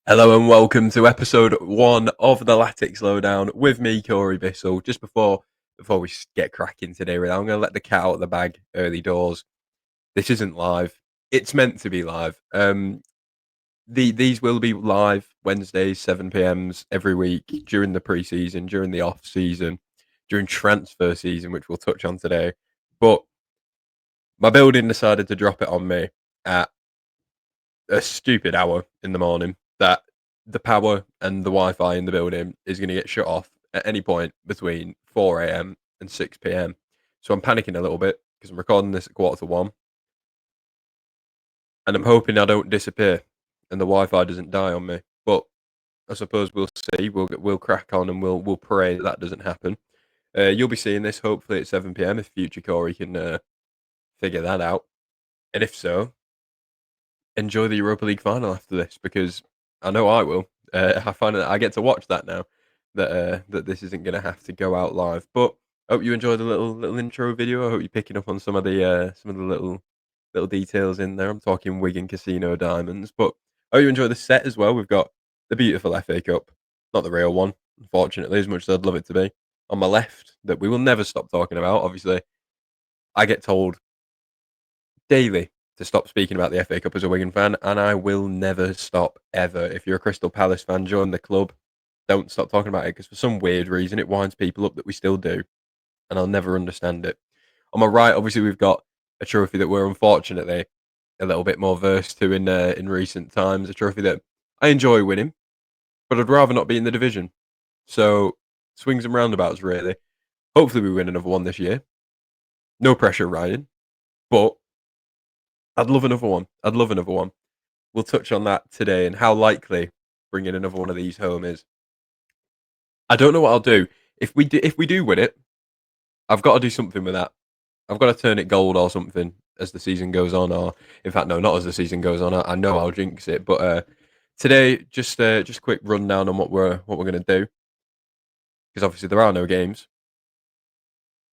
Hello and welcome to episode 1 of the Latics Lowdown with me, Corey Bissell. Just before we get cracking today, I'm going to let the cat out of the bag early doors. This isn't live. It's meant to be live. These will be live Wednesdays, 7 p.m. every week during the pre-season, during the off-season, during transfer season, which we'll touch on today. But my building decided to drop it on me at a stupid hour in the morning that the power and the Wi-Fi in the building is going to get shut off at any point between 4 a.m. and 6 p.m. So I'm panicking a little bit because I'm recording this at 1:45, and I'm hoping I don't disappear and the Wi-Fi doesn't die on me. But I suppose we'll see. We'll crack on and we'll pray that that doesn't happen. You'll be seeing this hopefully at 7 p.m. if future Corey can figure that out, and if so, enjoy the Europa League final after this because I know I will. I find that I get to watch that now. That this isn't going to have to go out live. But I hope you enjoyed the little intro video. I hope you're picking up on some of the little details in there. I'm talking Wigan Casino Diamonds, but I hope you enjoy the set as well. We've got the beautiful FA Cup, not the real one, unfortunately, as much as I'd love it to be. On my left, that we will never stop talking about. Obviously, I get told daily to stop speaking about the FA Cup as a Wigan fan, and I will never stop ever. If you're a Crystal Palace fan, join the club. Don't stop talking about it because for some weird reason it winds people up that we still do, and I'll never understand it. On my right, obviously, we've got a trophy that we're unfortunately a little bit more versed to in recent times. A trophy that I enjoy winning, but I'd rather not be in the division. So swings and roundabouts, really. Hopefully, we win another one this year. No pressure, Ryan, but I'd love another one. I'd love another one. We'll touch on that today and how likely bringing another one of these home is. I don't know what I'll do if we do win it. I've got to do something with that. I've got to turn it gold or something as the season goes on, or in fact, no, not as the season goes on. I know I'll jinx it, but today, just a quick rundown on what we're gonna do because obviously there are no games.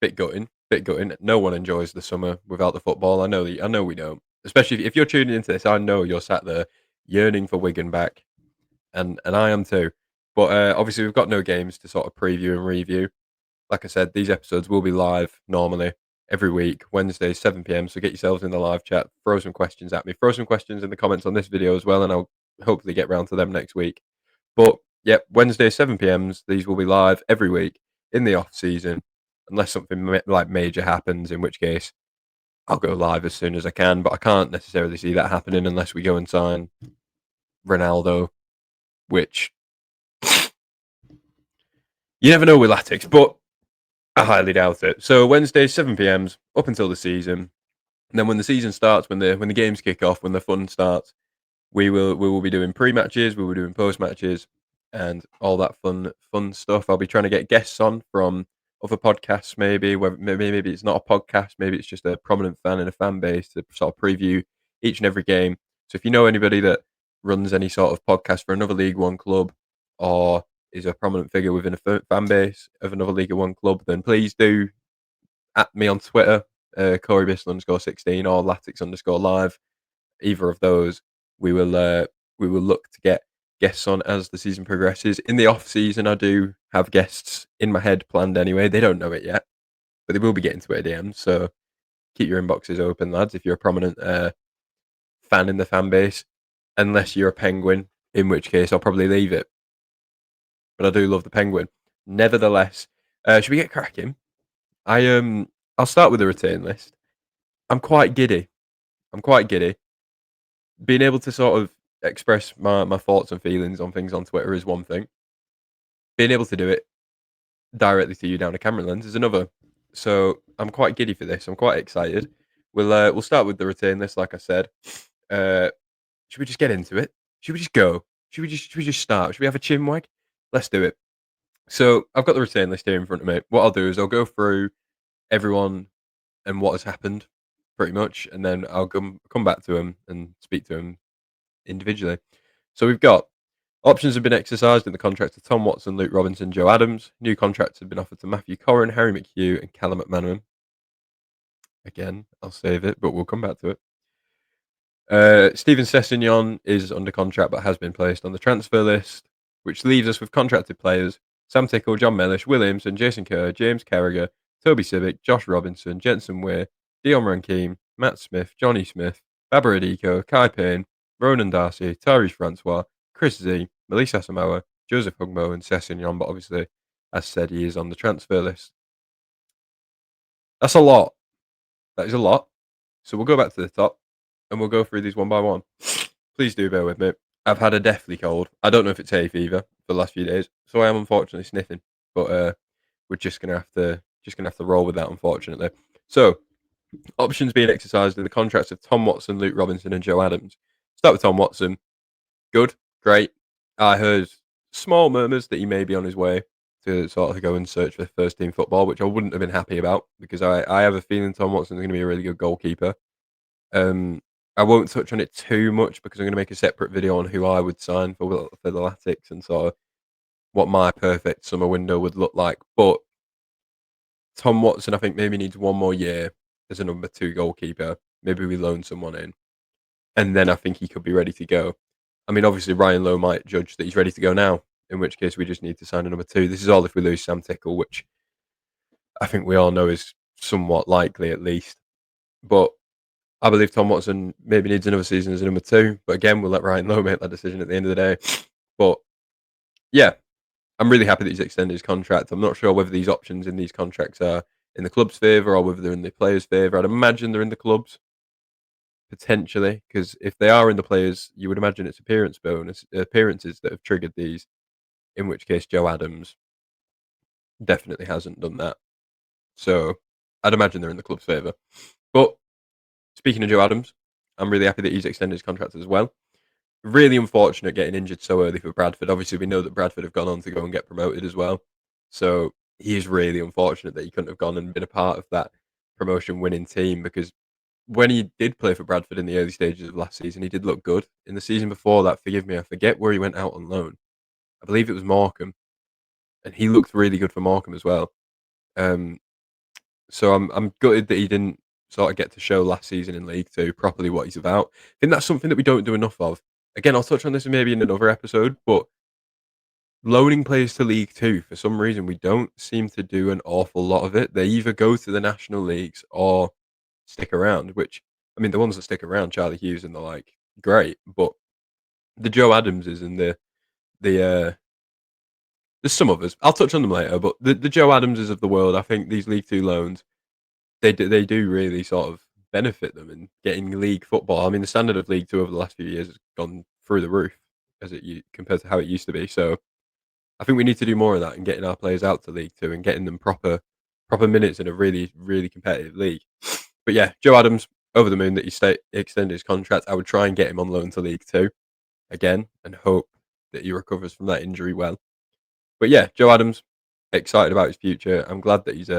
Bit gutting, bit gutting. No one enjoys the summer without the football. I know we don't. Especially if you're tuning into this, I know you're sat there yearning for Wigan back, and I am too. But obviously, we've got no games to sort of preview and review. Like I said, these episodes will be live normally every week, Wednesday, 7 p.m. So get yourselves in the live chat, throw some questions at me, throw some questions in the comments on this video as well, and I'll hopefully get round to them next week. But yep, Wednesday, 7 p.m. These will be live every week in the off season, unless something like major happens, in which case I'll go live as soon as I can. But I can't necessarily see that happening unless we go and sign Ronaldo, which you never know with Latics, but I highly doubt it. So Wednesday, 7 p.m. up until the season. And then when the season starts, when the games kick off, when the fun starts, we will be doing pre-matches, we will be doing post-matches, and all that fun stuff. I'll be trying to get guests on from other podcasts, maybe where maybe it's not a podcast, maybe it's just a prominent fan in a fan base to sort of preview each and every game. So if you know anybody that runs any sort of podcast for another League One club or is a prominent figure within a fan base of another League One club, then please do at me on Twitter, Corey Bissell _16 or Latics _live. Either of those, we will look to get guests on as the season progresses. In the off season, I do have guests in my head planned anyway. They don't know it yet, but they will be getting to it at DM. So keep your inboxes open, lads. If you're a prominent fan in the fan base, unless you're a Penguin, in which case I'll probably leave it. But I do love the Penguin. Nevertheless, should we get cracking? I'll start with the return list. I'm quite giddy. I'm quite giddy. Being able to sort of express my thoughts and feelings on things on Twitter is one thing. Being able to do it directly to you down a camera lens is another. So I'm quite giddy for this. I'm quite excited. We'll start with the return list, like I said. Should we just get into it? Should we just go? Should we just start? Should we have a chin wag? Let's do it. So I've got the return list here in front of me. What I'll do is I'll go through everyone and what has happened, pretty much, and then I'll come back to him and speak to him individually. So we've got options have been exercised in the contracts of Tom Watson, Luke Robinson, Joe Adams. New contracts have been offered to Matthew Corrin, Harry McHugh, and Callum McManaman. Again, I'll save it, but we'll come back to it. Steven Sessegnon is under contract but has been placed on the transfer list, which leaves us with contracted players Sam Tickle, John Mellish, Williamson, Jason Kerr, James Carragher, Toby Civic, Josh Robinson, Jensen Weir, Dion Rankin, Matt Smith, Johnny Smith, Babar Adiko, Kai Payne, Ronan Darcy, Tyrese Francois, Chris Z, Melissa Samoa, Joseph Hugmo, and Sessegnon, but obviously, as said, he is on the transfer list. That's a lot. That is a lot. So we'll go back to the top and we'll go through these one by one. Please do bear with me. I've had a deathly cold. I don't know if it's hay fever for the last few days, so I am unfortunately sniffing. But we're just gonna have to roll with that, unfortunately. So options being exercised in the contracts of Tom Watson, Luke Robinson, and Joe Adams. Start with Tom Watson. Good, great. I heard small murmurs that he may be on his way to sort of go and search for first team football, which I wouldn't have been happy about because I have a feeling Tom Watson is going to be a really good goalkeeper. I won't touch on it too much because I'm going to make a separate video on who I would sign for the Latics and sort of what my perfect summer window would look like. But Tom Watson, I think, maybe needs one more year as a number 2 goalkeeper. Maybe we loan someone in, and then I think he could be ready to go. I mean, obviously Ryan Lowe might judge that he's ready to go now, in which case we just need to sign a number 2. This is all if we lose Sam Tickle, which I think we all know is somewhat likely at least. But I believe Tom Watson maybe needs another season as a number 2. But again, we'll let Ryan Lowe make that decision at the end of the day. But yeah, I'm really happy that he's extended his contract. I'm not sure whether these options in these contracts are in the club's favour or whether they're in the players' favour. I'd imagine they're in the club's, potentially, because if they are in the players, you would imagine it's appearances that have triggered these, in which case Joe Adams definitely hasn't done that. So I'd imagine they're in the club's favour. But speaking of Joe Adams, I'm really happy that he's extended his contract as well. Really unfortunate getting injured so early for Bradford. Obviously, we know that Bradford have gone on to go and get promoted as well. So he is really unfortunate that he couldn't have gone and been a part of that promotion winning team because when he did play for Bradford in the early stages of last season, he did look good. In the season before that, forgive me, I forget where he went out on loan. I believe it was Morecambe, and he looked really good for Morecambe as well. Um, so I'm gutted that he didn't sort of get to show last season in League Two properly what he's about. I think that's something that we don't do enough of. Again, I'll touch on this maybe in another episode, but loaning players to League Two, for some reason, we don't seem to do an awful lot of it. They either go to the national leagues or stick around, which, I mean, the ones that stick around, Charlie Hughes and the like, great, but the Joe Adamses and the there's some others. I'll touch on them later, but the Joe Adamses of the world, I think these League Two loans, they do really sort of benefit them in getting league football. I mean, the standard of League Two over the last few years has gone through the roof compared to how it used to be. So I think we need to do more of that and getting our players out to League Two and getting them proper minutes in a really really competitive league. But yeah, Joe Adams over the moon that he extended his contract. I would try and get him on loan to League Two again and hope that he recovers from that injury well. But yeah, Joe Adams, excited about his future. I'm glad that he's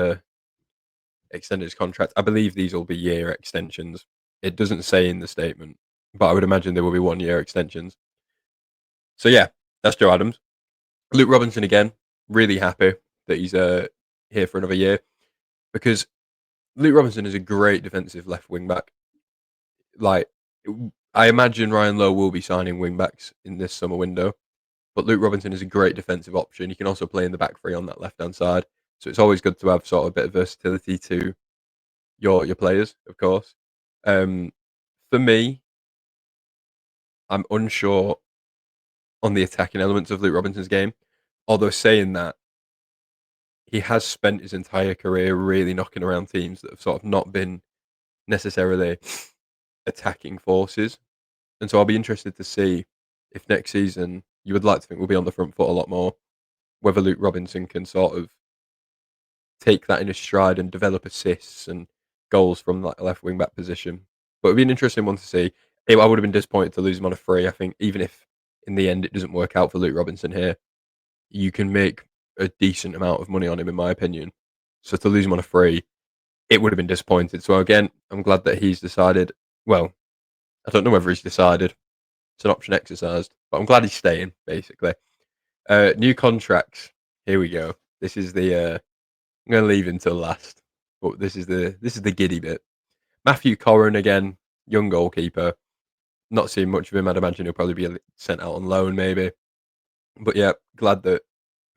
extended his contract. I believe these will be year extensions. It doesn't say in the statement, but I would imagine there will be 1 year extensions. So yeah, that's Joe Adams. Luke Robinson again, really happy that he's here for another year because Luke Robinson is a great defensive left wing back. Like, I imagine Ryan Lowe will be signing wing backs in this summer window, but Luke Robinson is a great defensive option. He can also play in the back three on that left hand side, so it's always good to have sort of a bit of versatility to your players, of course. For me, I'm unsure on the attacking elements of Luke Robinson's game. Although saying that, he has spent his entire career really knocking around teams that have sort of not been necessarily attacking forces. And so I'll be interested to see if next season you would like to think we'll be on the front foot a lot more, whether Luke Robinson can sort of take that in his stride and develop assists and goals from that left wing back position. But it'd be an interesting one to see. I would have been disappointed to lose him on a free. I think even if in the end it doesn't work out for Luke Robinson here, you can make a decent amount of money on him, in my opinion. So to lose him on a free, it would have been disappointed. So again, I'm glad that he's decided. Well, I don't know whether he's decided. It's an option exercised, but I'm glad he's staying. Basically, new contracts. Here we go. This is the. I'm going to leave until last, but this is the giddy bit. Matthew Corran again, young goalkeeper. Not seeing much of him. I'd imagine he'll probably be sent out on loan, maybe. But yeah, glad that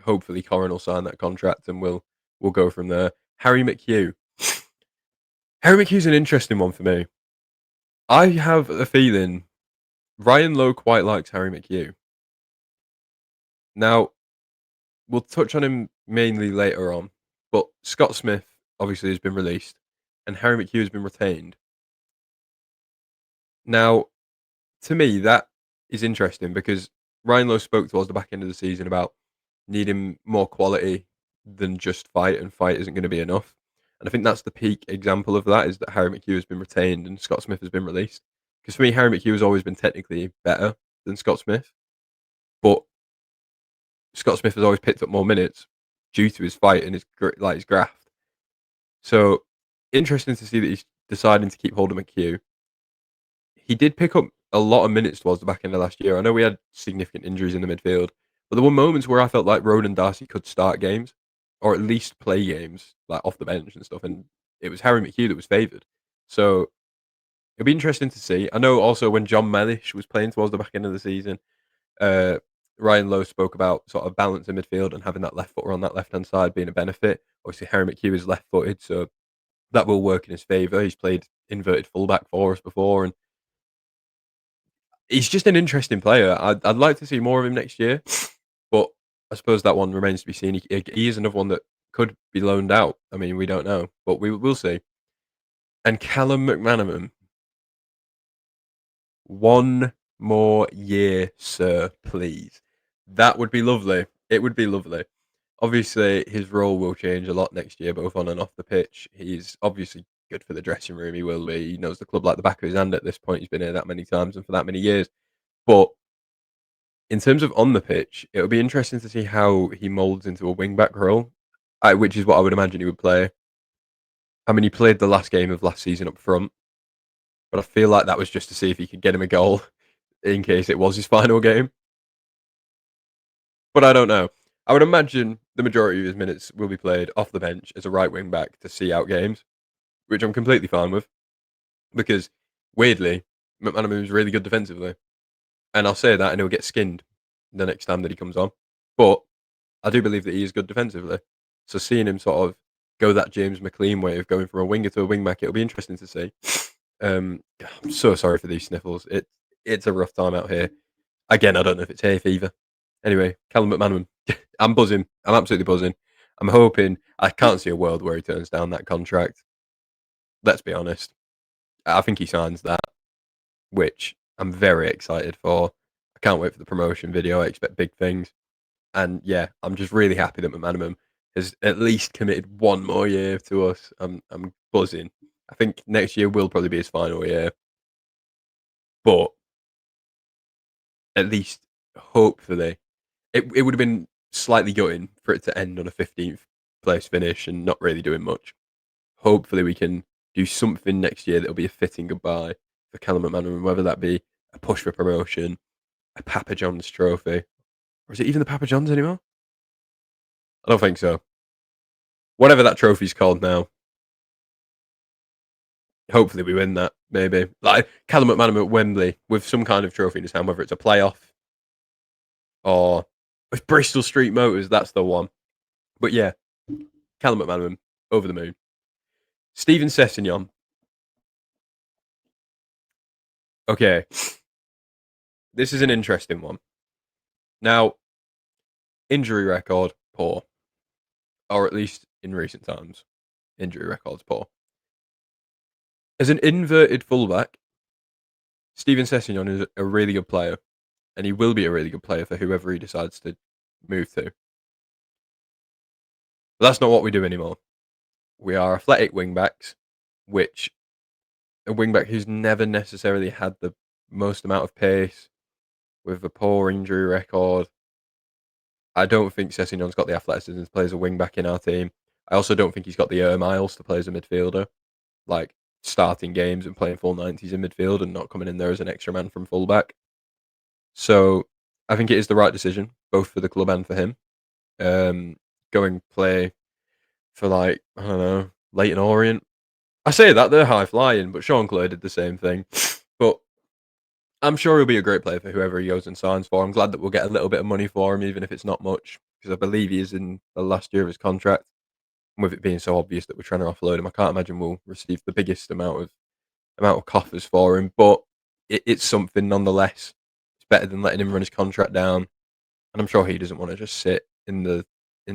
hopefully Corrin will sign that contract and we'll go from there. Harry McHugh. Harry McHugh's an interesting one for me. I have a feeling Ryan Lowe quite likes Harry McHugh. Now, we'll touch on him mainly later on, but Scott Smith obviously has been released and Harry McHugh has been retained. Now, to me, that is interesting because Ryan Lowe spoke towards the back end of the season about needing more quality than just fight, and fight isn't going to be enough. And I think that's the peak example of that is that Harry McHugh has been retained and Scott Smith has been released. Because for me, Harry McHugh has always been technically better than Scott Smith, but Scott Smith has always picked up more minutes due to his fight and his graft. So interesting to see that he's deciding to keep hold of McHugh. He did pick up a lot of minutes towards the back end of last year. I know we had significant injuries in the midfield, but there were moments where I felt like Ronan Darcy could start games or at least play games like off the bench and stuff. And it was Harry McHugh that was favoured. So it'll be interesting to see. I know also when John Mellish was playing towards the back end of the season, uh, Ryan Lowe spoke about sort of balance in midfield and having that left footer on that left hand side being a benefit. Obviously, Harry McHugh is left footed, so that will work in his favour. He's played inverted fullback for us before, and he's just an interesting player. I'd like to see more of him next year, but I suppose that one remains to be seen. He is another one that could be loaned out. I mean, we don't know, but we'll see. And Callum McManaman, one more year, sir, please. That would be lovely. It would be lovely. Obviously, his role will change a lot next year, both on and off the pitch. He's obviously good for the dressing room. He will be. He knows the club like the back of his hand at this point. He's been here that many times and for that many years. But in terms of on the pitch, it'll be interesting to see how he molds into a wing back role, which is what I would imagine he would play. I mean, he played the last game of last season up front, but I feel like that was just to see if he could get him a goal in case it was his final game. But I don't know. I would imagine the majority of his minutes will be played off the bench as a right wing back to see out games, which I'm completely fine with because weirdly, McManaman is really good defensively. And I'll say that and he'll get skinned the next time that he comes on. But I do believe that he is good defensively. So seeing him sort of go that James McLean way of going from a winger to a wing back, it'll be interesting to see. I'm so sorry for these sniffles. It's a rough time out here. Again, I don't know if it's hay fever. Anyway, Callum McManaman, I'm buzzing. I'm absolutely buzzing. I'm hoping. I can't see a world where he turns down that contract. Let's be honest. I think he signs that, which I'm very excited for. I can't wait for the promotion video. I expect big things. And yeah, I'm just really happy that McManaman has at least committed one more year to us. I'm buzzing. I think next year will probably be his final year, but at least hopefully it would have been slightly gutting for it to end on a 15th place finish and not really doing much. Hopefully we can do something next year that'll be a fitting goodbye for Callum McManaman, whether that be a push for promotion, a Papa John's trophy, or is it even the Papa John's anymore? I don't think so. Whatever that trophy's called now, hopefully we win that, maybe. Like Callum McManaman at Wembley with some kind of trophy in his hand, whether it's a playoff or it's Bristol Street Motors, that's the one. But yeah, Callum McManaman, over the moon. Steven Sessegnon. Okay, this is an interesting one. Now, injury record, poor. Or at least in recent times, injury record's poor. As an inverted fullback, Steven Sessegnon is a really good player, and he will be a really good player for whoever he decides to move to. But that's not what we do anymore. We are athletic wing backs, which a wing back who's never necessarily had the most amount of pace, with a poor injury record. I don't think Sessegnon's got the athleticism to play as a wing back in our team. I also don't think he's got the air miles to play as a midfielder, like starting games and playing full 90s in midfield and not coming in there as an extra man from fullback. So I think it is the right decision, both for the club and for him. Going play for like, I don't know, Leighton Orient. I say that they're high flying, but Sean Clay did the same thing. But I'm sure he'll be a great player for whoever he goes and signs for. I'm glad that we'll get a little bit of money for him, even if it's not much, because I believe he is in the last year of his contract. And with it being so obvious that we're trying to offload him, I can't imagine we'll receive the biggest amount of coffers for him. But it's something nonetheless. It's better than letting him run his contract down, and I'm sure he doesn't want to just sit in the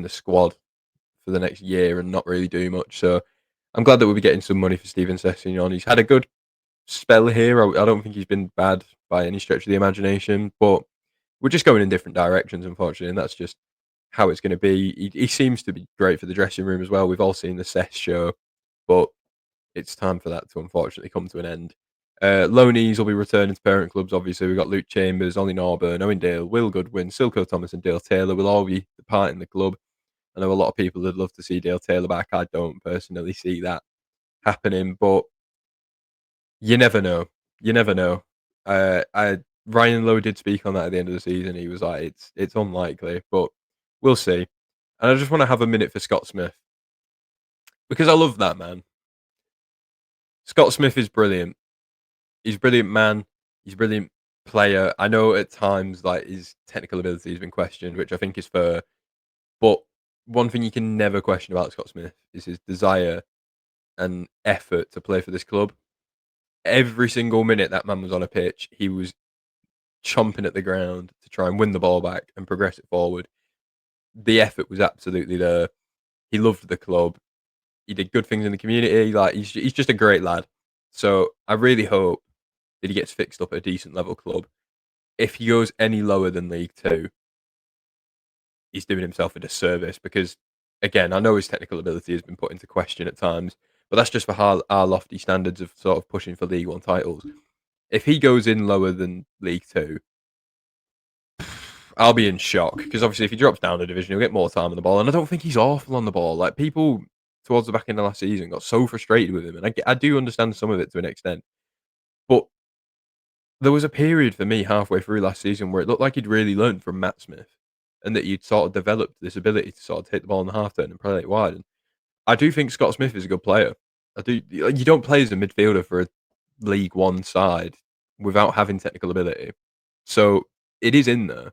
squad for the next year and not really do much. So I'm glad that we'll be getting some money for Steven Sessegnon. He's had a good spell here. I don't think he's been bad by any stretch of the imagination, but we're just going in different directions, unfortunately, and that's just how it's going to be. He seems to be great for the dressing room as well. We've all seen the Sess show, but it's time for that to unfortunately come to an end. Loanees will be returning to parent clubs. Obviously, we've got Luke Chambers, Ollie Norburn, Owen Dale, Will Goodwin, Silko Thomas, and Dale Taylor will all be departing the club. I know a lot of people would love to see Dale Taylor back. I don't personally see that happening, but you never know. You never know. I Ryan Lowe did speak on that at the end of the season. He was like, "It's unlikely, but we'll see." And I just want to have a minute for Scott Smith because I love that man. Scott Smith is brilliant. He's a brilliant man. He's a brilliant player. I know at times like his technical ability has been questioned, which I think is fair. But one thing you can never question about Scott Smith is his desire and effort to play for this club. Every single minute that man was on a pitch, he was chomping at the ground to try and win the ball back and progress it forward. The effort was absolutely there. He loved the club. He did good things in the community. Like he's just a great lad. So I really hope that he gets fixed up at a decent level club. If he goes any lower than League Two, he's doing himself a disservice because, again, I know his technical ability has been put into question at times, but that's just for our lofty standards of sort of pushing for League One titles. If he goes in lower than League Two, I'll be in shock because obviously if he drops down a division, he'll get more time on the ball, and I don't think he's awful on the ball. Like people towards the back end of last season got so frustrated with him, and I do understand some of it to an extent, but there was a period for me halfway through last season where it looked like he'd really learned from Matt Smith, and that you'd sort of developed this ability to sort of take the ball in the half turn and play it wide. And I do think Scott Smith is a good player. I do. You don't play as a midfielder for a League One side without having technical ability, so it is in there.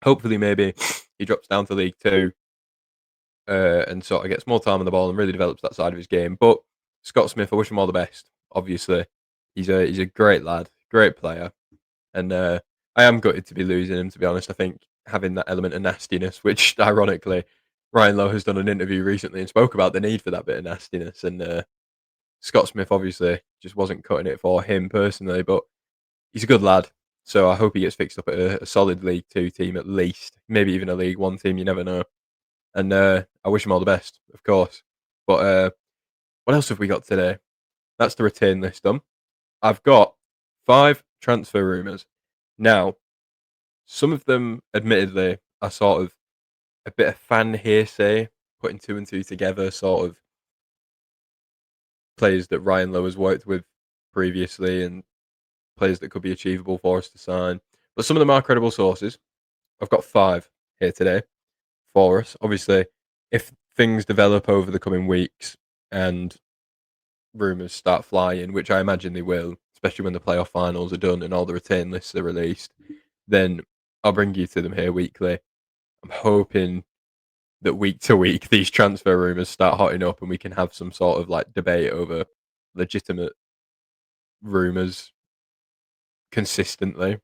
Hopefully, maybe he drops down to League Two and sort of gets more time on the ball and really develops that side of his game. But Scott Smith, I wish him all the best. Obviously, he's a great lad, great player, and I am gutted to be losing him. To be honest, I think having that element of nastiness, which ironically Ryan Lowe has done an interview recently and spoke about the need for that bit of nastiness, and Scott Smith obviously just wasn't cutting it for him personally, but he's a good lad. So I hope he gets fixed up at a solid League Two team at least, maybe even a League One team. You never know. And I wish him all the best, of course. But what else have we got today? That's the retain list done. I've got 5 transfer rumours. Now, some of them, admittedly, are sort of a bit of fan hearsay, putting 2 and 2 together, sort of players that Ryan Lowe has worked with previously and players that could be achievable for us to sign. But some of them are credible sources. I've got 5 here today for us. Obviously, if things develop over the coming weeks and rumours start flying, which I imagine they will, especially when the playoff finals are done and all the retain lists are released, then I'll bring you to them here weekly. I'm hoping that week to week these transfer rumours start hotting up and we can have some sort of like debate over legitimate rumours consistently.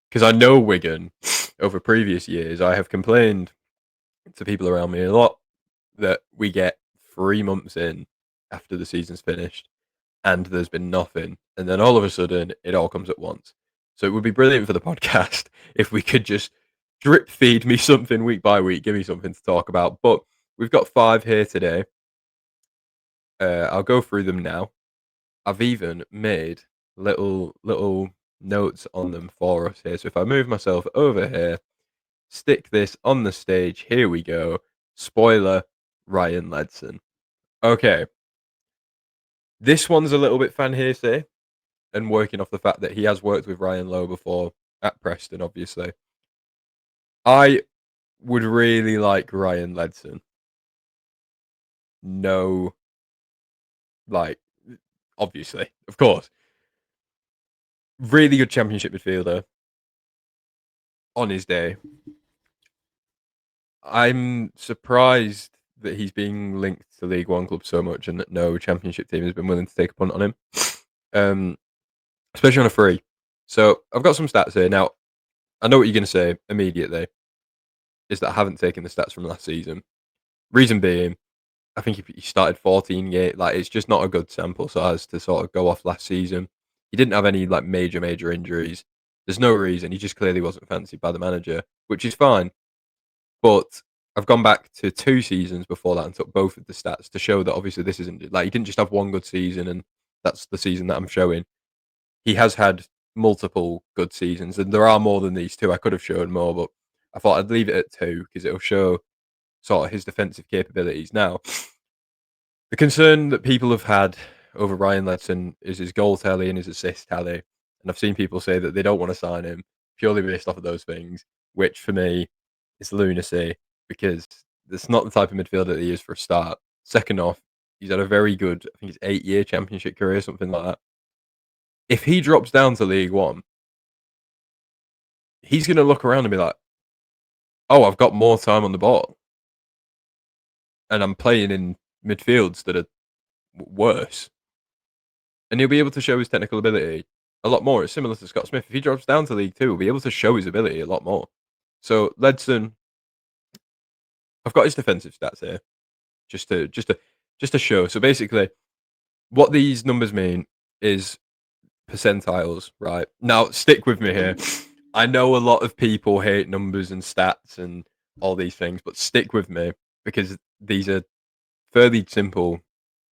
Because I know Wigan, over previous years, I have complained to people around me a lot that we get 3 months in after the season's finished and there's been nothing. And then all of a sudden, it all comes at once. So it would be brilliant for the podcast if we could just drip feed me something week by week, give me something to talk about. But we've got 5 here today. I'll go through them now. I've even made little notes on them for us here. So if I move myself over here, stick this on the stage. Here we go. Spoiler, Ryan Ledson. Okay. This one's a little bit fan hearsay and working off the fact that he has worked with Ryan Lowe before at Preston, obviously. I would really like Ryan Ledson. No, like, obviously, of course. Really good Championship midfielder on his day. I'm surprised that he's being linked to League One clubs so much and that no Championship team has been willing to take a punt on him, especially on a free. So I've got some stats here. Now, I know what you're going to say immediately, is that I haven't taken the stats from last season. Reason being, I think he started 14 games. Like, it's just not a good sample size to sort of go off last season. He didn't have any like major injuries. There's no reason. He just clearly wasn't fancied by the manager, which is fine. But I've gone back to 2 seasons before that and took both of the stats to show that obviously this isn't like he didn't just have one good season and that's the season that I'm showing. He has had multiple good seasons and there are more than these two. I could have shown more, but I thought I'd leave it at 2 because it'll show sort of his defensive capabilities. Now, the concern that people have had over Ryan Ledson is his goal tally and his assist tally. And I've seen people say that they don't want to sign him purely based off of those things, which for me is lunacy because that's not the type of midfielder that he is for a start. Second off, he's had a very good, I think it's 8-year championship career, something like that. If he drops down to League One, he's going to look around and be like, oh, I've got more time on the ball. And I'm playing in midfields that are worse. And he'll be able to show his technical ability a lot more. It's similar to Scott Smith. If he drops down to League Two, he'll be able to show his ability a lot more. So Ledson, I've got his defensive stats here, just to show. So basically, what these numbers mean is percentiles, right? Now, stick with me here. I know a lot of people hate numbers and stats and all these things, but stick with me because these are fairly simple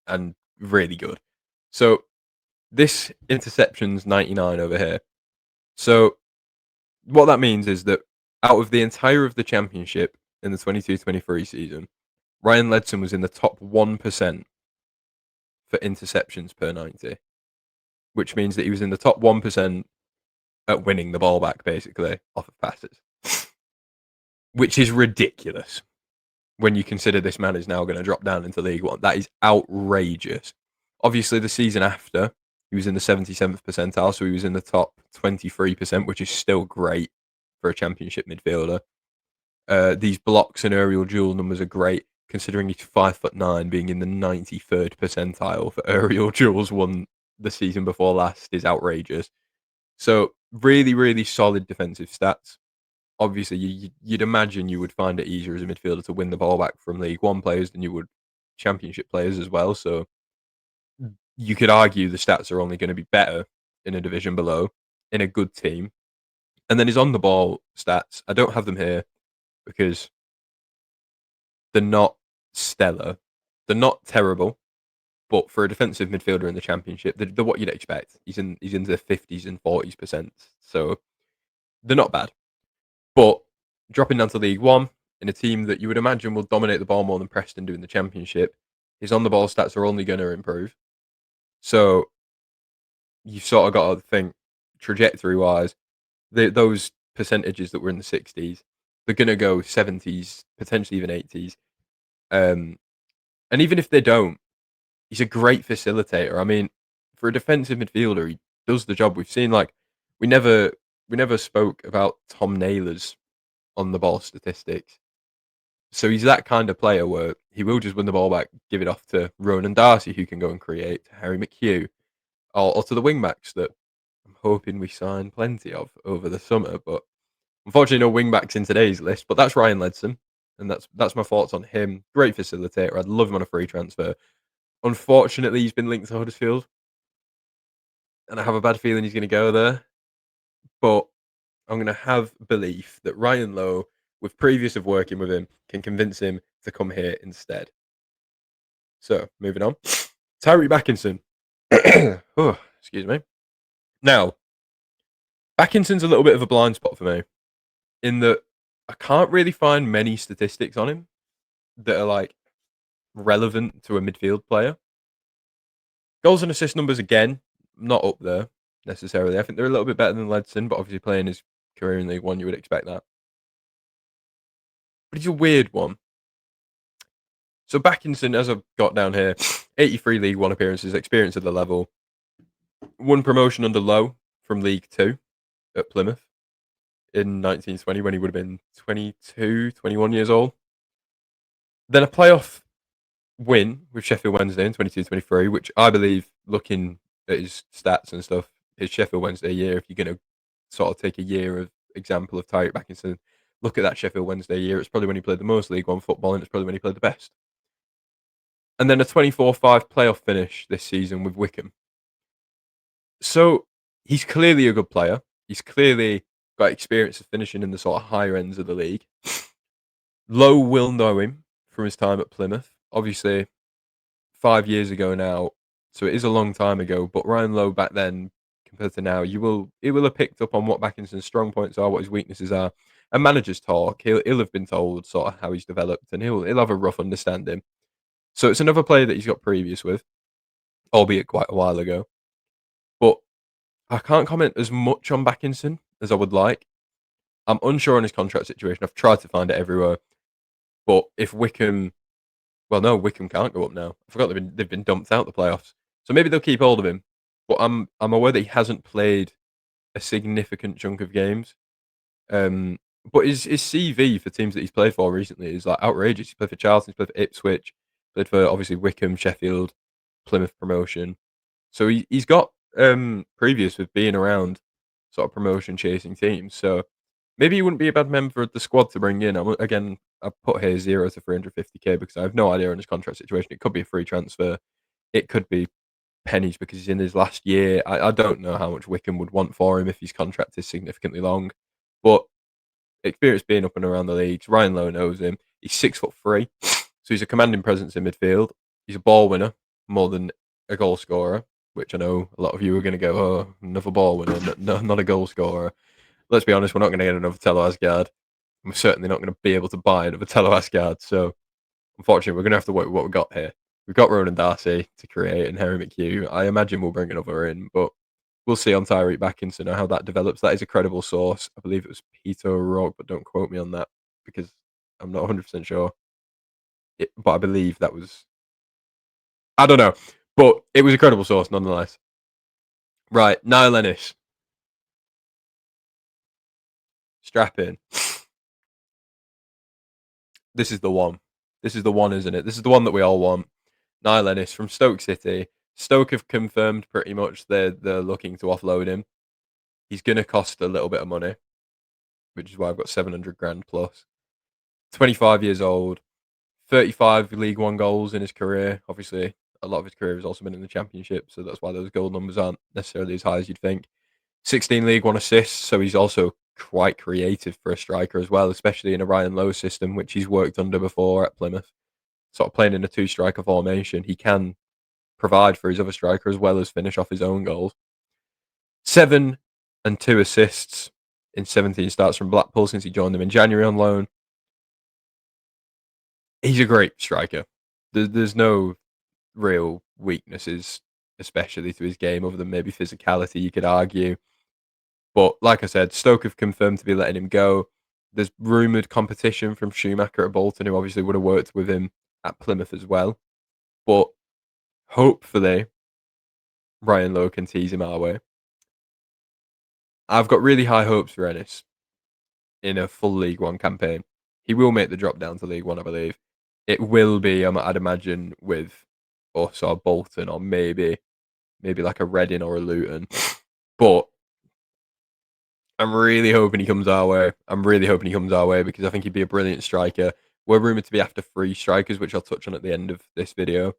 and really good. So this interception's 99 over here. So what that means is that out of the entire of the championship in the 22-23 season, Ryan Ledson was in the top 1% for interceptions per 90, which means that he was in the top 1% at winning the ball back, basically, off of passes, which is ridiculous when you consider this man is now going to drop down into League One. That is outrageous. Obviously, the season after, he was in the 77th percentile, so he was in the top 23%, which is still great for a championship midfielder. These blocks and aerial duel numbers are great, considering he's 5'9", being in the 93rd percentile for aerial duels won the season before last is outrageous. So really solid defensive stats. Obviously, you'd imagine you would find it easier as a midfielder to win the ball back from League One players than you would championship players as well. So you could argue the stats are only going to be better in a division below in a good team. And then his on the ball stats, I don't have them here because they're not stellar. They're not terrible, but for a defensive midfielder in the championship, they're what you'd expect. He's in the 50s and 40s%. So they're not bad. But dropping down to League One in a team that you would imagine will dominate the ball more than Preston do in the championship, his on the ball stats are only going to improve. So you've sort of got to think trajectory wise, those percentages that were in the 60s, they're going to go 70s, potentially even 80s. And even if they don't, he's a great facilitator. I mean, for a defensive midfielder, he does the job. We've seen we never spoke about Tom Naylor's on the ball statistics. So he's that kind of player where he will just win the ball back, give it off to Ronan Darcy, who can go and create, to Harry McHugh, or to the wingbacks that I'm hoping we sign plenty of over the summer. But unfortunately, no wingbacks in today's list. But that's Ryan Ledson, and that's my thoughts on him. Great facilitator. I'd love him on a free transfer. Unfortunately, he's been linked to Huddersfield, and I have a bad feeling he's going to go there. But I'm going to have belief that Ryan Lowe, with previous of working with him, can convince him to come here instead. So, moving on. Tyree Backinson. Oh, excuse me. Now, Backinson's a little bit of a blind spot for me in that I can't really find many statistics on him that are relevant to a midfield player. Goals and assist numbers, again, not up there necessarily. I think they're a little bit better than Ledson, but obviously playing his career in League One, you would expect that. But he's a weird one. So Backinson, as I've got down here, 83 League One appearances, experience at the level, won promotion under Lowe from League Two at Plymouth in 1920 when he would have been 22, 21 years old. Then a playoff win with Sheffield Wednesday in 22-23, which I believe, looking at his stats and stuff, his Sheffield Wednesday year, if you're going to sort of take a year of example of Tyreek Backinson, look at that Sheffield Wednesday year. It's probably when he played the most League One football, and it's probably when he played the best. And then a 24-5 playoff finish this season with Wickham. So he's clearly a good player. He's clearly got experience of finishing in the sort of higher ends of the league. Lowe will know him from his time at Plymouth. Obviously, 5 years ago now, so it is a long time ago. But Ryan Lowe back then, compared to now, he will have picked up on what Backinson's strong points are, what his weaknesses are, and managers talk. He'll have been told sort of how he's developed, and he'll have a rough understanding. So it's another player that he's got previous with, albeit quite a while ago. But I can't comment as much on Backinson as I would like. I'm unsure on his contract situation. I've tried to find it everywhere. But if Wickham, well, no, Wickham can't go up now. I forgot they've been dumped out the playoffs. So maybe they'll keep hold of him. But I'm aware that he hasn't played a significant chunk of games. But his CV for teams that he's played for recently is like outrageous. He played for Charlton, he's played for Ipswich, played for obviously Wickham, Sheffield, Plymouth promotion. So he's got previous with being around sort of promotion chasing teams. So maybe he wouldn't be a bad member of the squad to bring in. Again, I put here 0 to 350k because I have no idea on his contract situation. It could be a free transfer. It could be pennies because he's in his last year. I don't know how much Wickham would want for him if his contract is significantly long. But experience being up and around the leagues, Ryan Lowe knows him. He's 6'3", so he's a commanding presence in midfield. He's a ball winner more than a goal scorer, which I know a lot of you are going to go, oh, another ball winner, no, not a goal scorer. Let's be honest, we're not going to get another Tello Asgard. We're certainly not going to be able to buy another Tello Asgard. So, unfortunately, we're going to have to work with what we've got here. We've got Ronan Darcy to create and Harry McHugh. I imagine we'll bring another in, but we'll see on Tyreek Backinson how that develops. That is a credible source. I believe it was Peter O'Rourke, but don't quote me on that because I'm not 100% sure. But I believe that was... I don't know. But it was a credible source nonetheless. Right, Niall Ennis. Strap in. This is the one. This is the one, isn't it? This is the one that we all want. Niall Ennis from Stoke City. Stoke have confirmed pretty much they're looking to offload him. He's going to cost a little bit of money, which is why I've got 700 grand plus. 25 years old, 35 League One goals in his career. Obviously, a lot of his career has also been in the Championship, so that's why those goal numbers aren't necessarily as high as you'd think. 16 League One assists, so he's also quite creative for a striker as well, especially in a Ryan Lowe system, which he's worked under before at Plymouth. Sort of playing in a two-striker formation, he can provide for his other striker as well as finish off his own goals. 7 and 2 assists in 17 starts from Blackpool since he joined them in January on loan. He's a great striker. There's no real weaknesses, especially to his game, other than maybe physicality, you could argue. But like I said, Stoke have confirmed to be letting him go. There's rumoured competition from Schumacher at Bolton, who obviously would have worked with him at Plymouth as well. But hopefully, Ryan Lowe can tease him our way. I've got really high hopes for Ennis in a full League One campaign. He will make the drop down to League One, I believe. It will be, I'd imagine, with us or Bolton or maybe like a Reading or a Luton. But I'm really hoping he comes our way. Because I think he'd be a brilliant striker. We're rumoured to be after 3 strikers, which I'll touch on at the end of this video.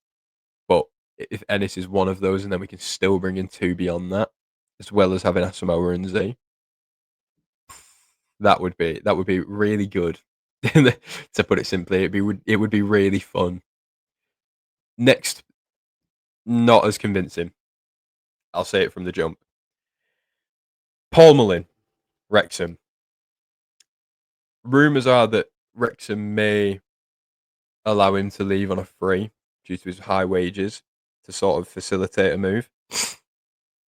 But if Ennis is one of those, and then we can still bring in 2 beyond that, as well as having Asamoah and Z, that would be really good. To put it simply, it would be really fun. Next, not as convincing. I'll say it from the jump. Paul Mullin, Wrexham. Rumours are that Wrexham may allow him to leave on a free due to his high wages to sort of facilitate a move.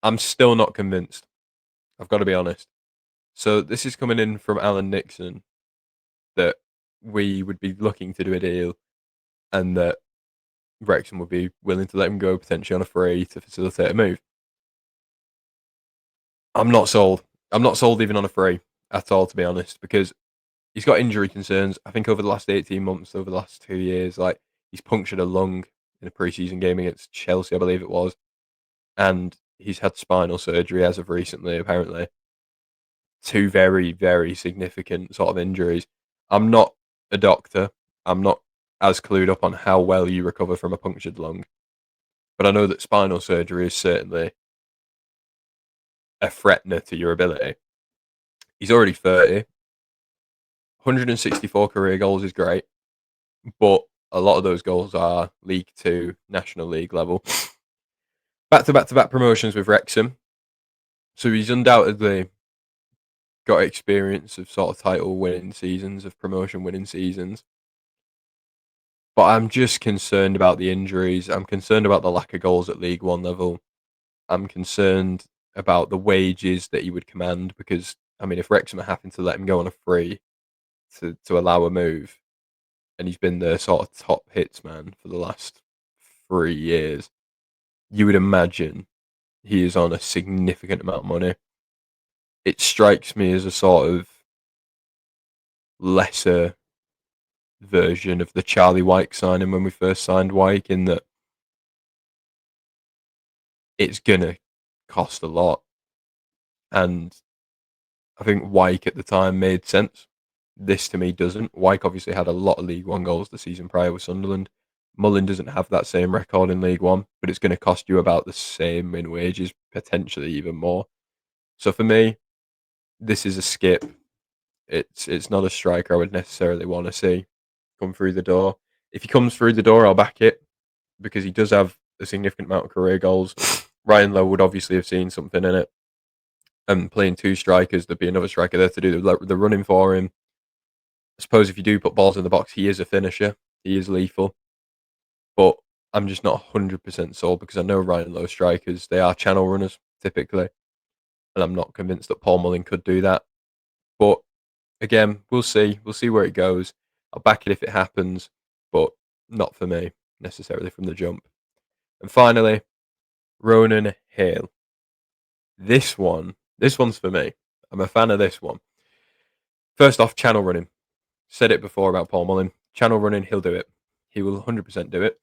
I'm still not convinced. I've got to be honest. So this is coming in from Alan Nixon that we would be looking to do a deal and that Wrexham would be willing to let him go potentially on a free to facilitate a move. I'm not sold. I'm not sold even on a free at all, to be honest, because he's got injury concerns. I think over the last 18 months, over the last 2 years, like he's punctured a lung in a preseason game against Chelsea, I believe it was, and he's had spinal surgery as of recently, apparently. Two very, very significant sort of injuries. I'm not a doctor. I'm not as clued up on how well you recover from a punctured lung, but I know that spinal surgery is certainly a threatener to your ability. He's already 30. 164 career goals is great, but a lot of those goals are League Two, National League level. Back to back to back promotions with Wrexham. So he's undoubtedly got experience of sort of title winning seasons, of promotion winning seasons. But I'm just concerned about the injuries. I'm concerned about the lack of goals at League One level. I'm concerned about the wages that he would command because, I mean, if Wrexham are happy to let him go on a free to allow a move, and he's been the sort of top hits man for the last 3 years, you would imagine he is on a significant amount of money. It strikes me as a sort of lesser version of the Charlie Wyke signing when we first signed Wyke, in that it's gonna cost a lot. And I think Wyke at the time made sense. This to me doesn't. Wyke obviously had a lot of League One goals the season prior with Sunderland. Mullin doesn't have that same record in League One, but it's going to cost you about the same in wages, potentially even more. So for me, this is a skip. It's not a striker I would necessarily want to see come through the door. If he comes through the door, I'll back it because he does have a significant amount of career goals. Ryan Lowe would obviously have seen something in it. And playing two strikers, there'd be another striker there to do the running for him. I suppose if you do put balls in the box, he is a finisher. He is lethal. But I'm just not 100% sold because I know Ryan Lowe strikers, they are channel runners typically. And I'm not convinced that Paul Mullin could do that. But again, we'll see. We'll see where it goes. I'll back it if it happens, but not for me necessarily from the jump. And finally, Ronan Hale. This one's for me. I'm a fan of this one. First off, channel running. Said it before about Paul Mullin. Channel running, he'll do it. He will 100% do it.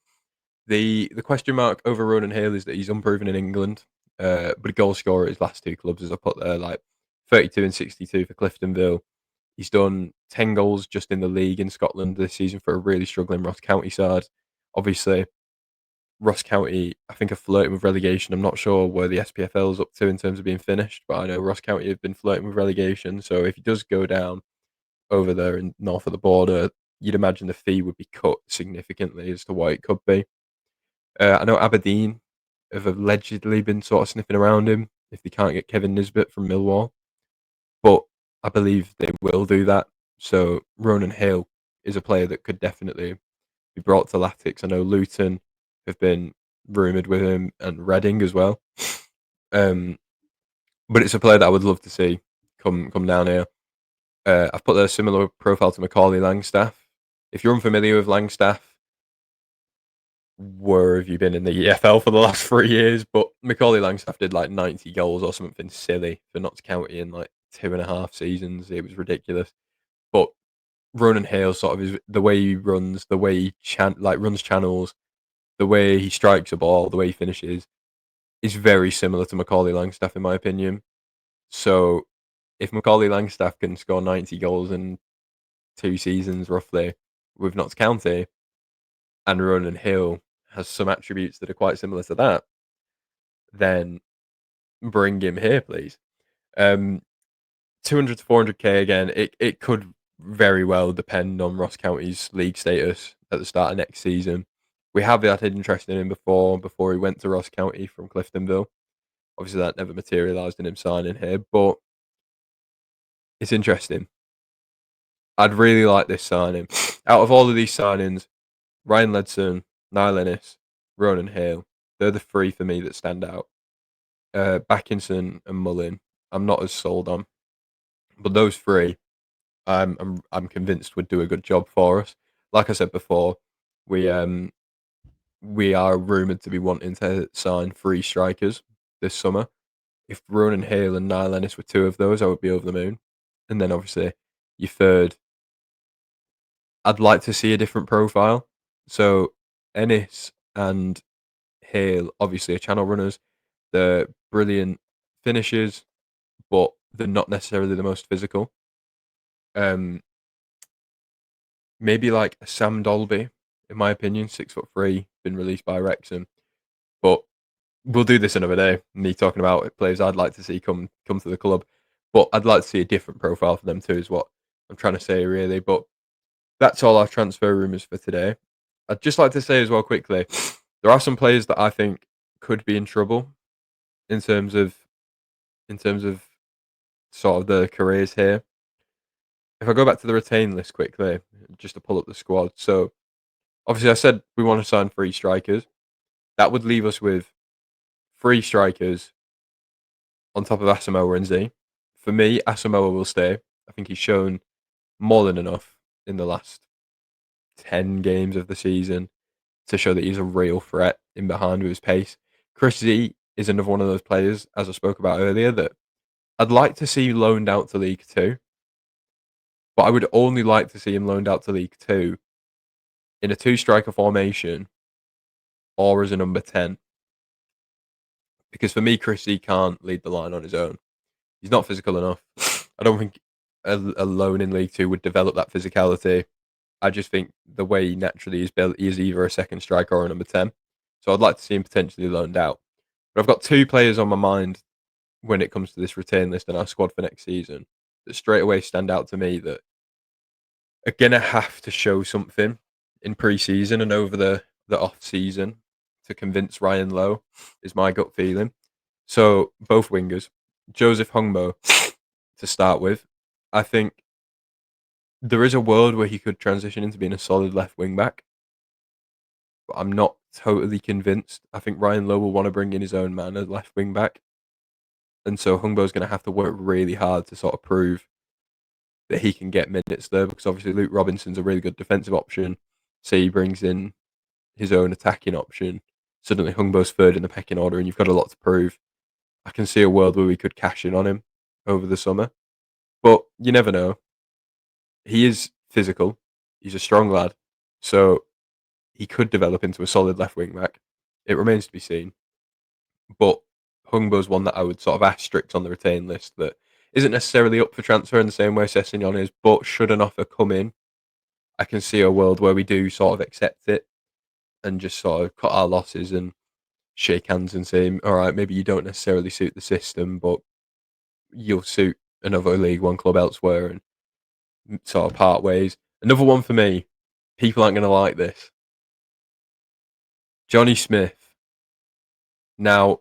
The question mark over Ronan Hale is that he's unproven in England, but a goal scorer at his last two clubs, as I put there, like 32 and 62 for Cliftonville. He's done 10 goals just in the league in Scotland this season for a really struggling Ross County side. Obviously, Ross County, I think, are flirting with relegation. I'm not sure where the SPFL is up to in terms of being finished, but I know Ross County have been flirting with relegation. So if he does go down over there in north of the border, you'd imagine the fee would be cut significantly as to what it could be. I know Aberdeen have allegedly been sort of sniffing around him if they can't get Kevin Nisbet from Millwall, but I believe they will do that. So Ronan Hale is a player that could definitely be brought to Latics. I know Luton have been rumoured with him and Reading as well. Um, but it's a player that I would love to see come down here. I've put a similar profile to Macaulay Langstaff. If you're unfamiliar with Langstaff, where have you been in the EFL for the last 3 years? But Macaulay Langstaff did like 90 goals or something silly for Notts County in like 2.5 seasons. It was ridiculous. But Ronan Hale sort of is the way he runs, the way he runs channels, the way he strikes a ball, the way he finishes is very similar to Macaulay Langstaff in my opinion. So if Macaulay Langstaff can score 90 goals in 2 seasons roughly with Notts County, and Ronan Hill has some attributes that are quite similar to that, then bring him here, please. 200 to 400k again. It could very well depend on Ross County's league status at the start of next season. We have had interest in him before he went to Ross County from Cliftonville. Obviously, that never materialised in him signing here, but it's interesting. I'd really like this signing. Out of all of these signings, Ryan Ledson, Niall Ennis, Ronan Hale, they're the three for me that stand out. Backinson and Mullin, I'm not as sold on, but those three, I'm convinced would do a good job for us. Like I said before, we are rumoured to be wanting to sign 3 strikers this summer. if Ronan Hale and Niall Ennis were two of those, I would be over the moon. And then obviously your third, I'd like to see a different profile. So Ennis and Hale obviously are channel runners. They're brilliant finishers, but they're not necessarily the most physical. Um, Maybe like a Sam Dolby, in my opinion, 6'3", been released by Wrexham. But we'll do this another day. Me talking about players I'd like to see come to the club, but I'd like to see a different profile for them too. Is what I'm trying to say, really. But that's all our transfer rumours for today. I'd just like to say as well quickly, there are some players that I think could be in trouble in terms of sort of the careers here. If I go back to the retain list quickly, just to pull up the squad. So obviously I said we want to sign 3 strikers. That would leave us with 3 strikers on top of Asamoah and Z. For me, Asamoah will stay. I think he's shown more than enough in the last 10 games of the season to show that he's a real threat in behind with his pace. Chris Z is another one of those players, as I spoke about earlier, that I'd like to see loaned out to League Two, but I would only like to see him loaned out to League Two in a 2-striker formation or as a number 10. Because for me, Chris Z can't lead the line on his own. He's not physical enough. I don't think a loan in League Two would develop that physicality. I just think the way he naturally is built, he is either a second striker or a number 10. So I'd like to see him potentially loaned out. But I've got 2 players on my mind when it comes to this retain list and our squad for next season that straight away stand out to me that are going to have to show something in pre-season and over the off-season to convince Ryan Lowe, is my gut feeling. So both wingers, Joseph Hungbo to start with. I think there is a world where he could transition into being a solid left wing back, but I'm not totally convinced. I think Ryan Lowe will want to bring in his own man as left wing back, and so Hungbo's going to have to work really hard to sort of prove that he can get minutes there, because obviously Luke Robinson's a really good defensive option. Say he brings in his own attacking option, suddenly Hungbo's third in the pecking order, and you've got a lot to prove. I can see a world where we could cash in on him over the summer, but you never know. He is physical. He's a strong lad, so he could develop into a solid left wing back. It remains to be seen. But Hungbo's one that I would sort of asterisk on the retain list that isn't necessarily up for transfer in the same way Sessegnon is, but should an offer come in, I can see a world where we do sort of accept it and just sort of cut our losses and shake hands and say, all right, maybe you don't necessarily suit the system, but you'll suit another League One club elsewhere, and sort of part ways. Another one for me, people aren't going to like this. Johnny Smith. Now,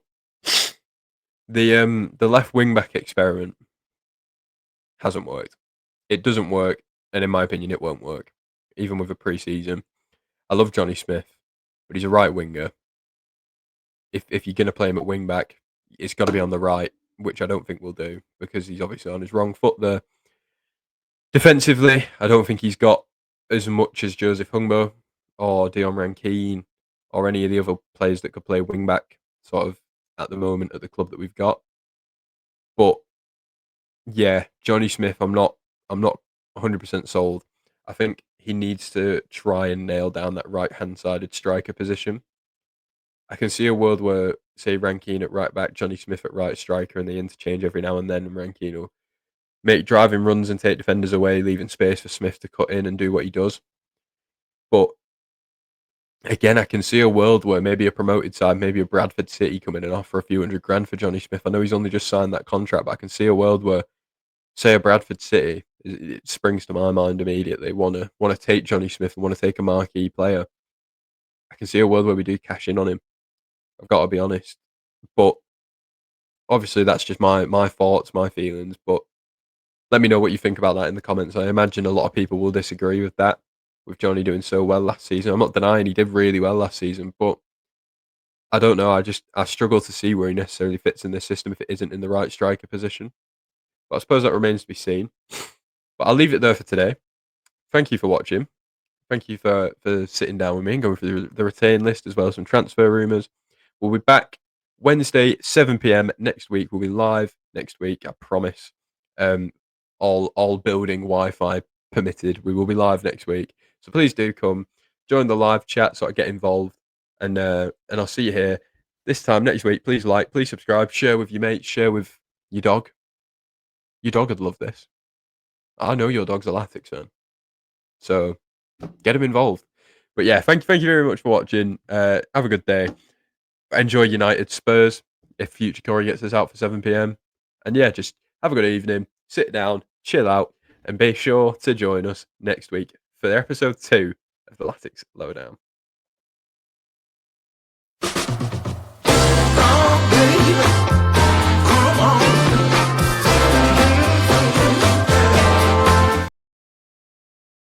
the left wing back experiment hasn't worked. It doesn't work, and in my opinion, it won't work, even with a pre-season. I love Johnny Smith, but he's a right winger. If you're going to play him at wing back, it's got to be on the right, which I don't think we'll do because he's obviously on his wrong foot there. Defensively, I don't think he's got as much as Joseph Hungbo or Dion Rankine or any of the other players that could play wing back sort of at the moment at the club that we've got. But yeah, Johnny Smith, I'm not 100% sold. I think he needs to try and nail down that right-hand sided striker position. I can see a world where, say, Rankine at right back, Johnny Smith at right striker, and they interchange every now and then, and Rankine will make driving runs and take defenders away, leaving space for Smith to cut in and do what he does. But again, I can see a world where maybe a promoted side, maybe a Bradford City, come in and offer a few $100,000 for Johnny Smith. I know he's only just signed that contract, but I can see a world where, say, a Bradford City, it springs to my mind immediately, want to take Johnny Smith and want to take a marquee player. I can see a world where we do cash in on him. I've got to be honest. But obviously, that's just my thoughts, my feelings. But let me know what you think about that in the comments. I imagine a lot of people will disagree with that, with Johnny doing so well last season. I'm not denying he did really well last season, but I don't know. I struggle to see where he necessarily fits in this system if it isn't in the right striker position. But I suppose that remains to be seen. But I'll leave it there for today. Thank you for watching. Thank you for sitting down with me and going through the retain list as well as some transfer rumours. We'll be back Wednesday, 7 p.m. next week. We'll be live next week, I promise. Um, all building Wi-Fi permitted. We will be live next week. So please do come, join the live chat, sort of get involved, and I'll see you here this time next week. Please like, please subscribe, share with your mates, share with your dog. Your dog would love this. I know your dog's a Latics fan, so get him involved. But yeah, thank you very much for watching. Have a good day. Enjoy United Spurs if future Corey gets us out for 7 p.m. And yeah, just have a good evening, sit down, chill out, and be sure to join us next week for episode 2 of the Latics Lowdown. Oh, baby.